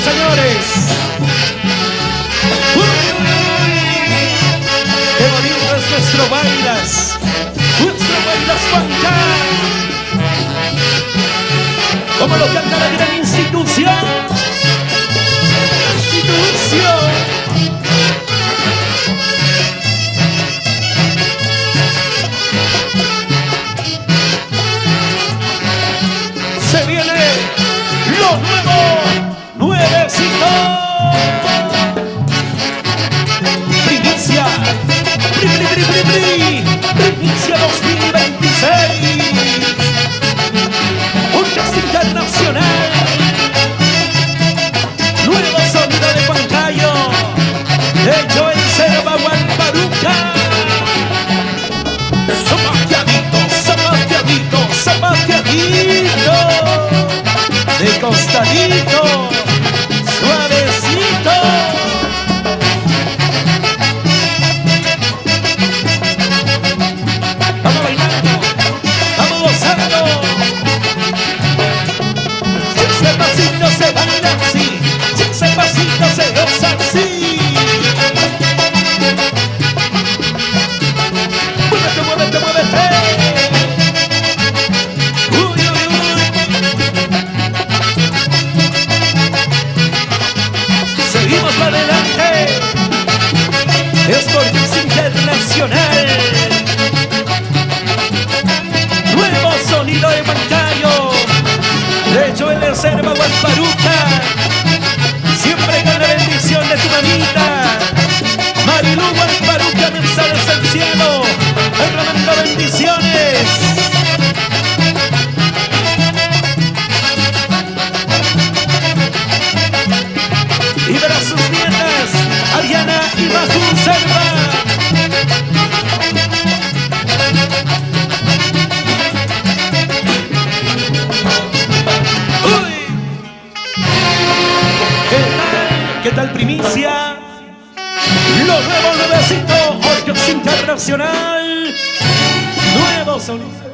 señores. Qué bonito es nuestro bailas. Nuestro bailas Huanca. Como lo canta la gran institución. Se viene lo nuevo, nuevecito. Primicia, primicia 2026. Un cast internacional. Nuevo sonido de Huancayo, de Joel Serva Hualparuca. Zapateadito, zapateadito, zapateadito. De costadito, suavecito. Vamos bailando, vamos gozando. Ese pasito se baila así, ese pasito se goza así. Muévete, muévete, muévete. Seguimos para adelante. Es porque es internacional. Nuevo sonido de Huancayo, de Joel Serva Hualparuca. Siempre con la bendición de tu mamita Marilu Hualparuca, mensajes al cielo, derramando bendiciones. Y ver a sus nietas, Ariana y Maju Serva. ¡Uy! ¿Qué tal primicia? Lo nuevo, nuevecito, Orquesta Internacional. Nuevo sonido.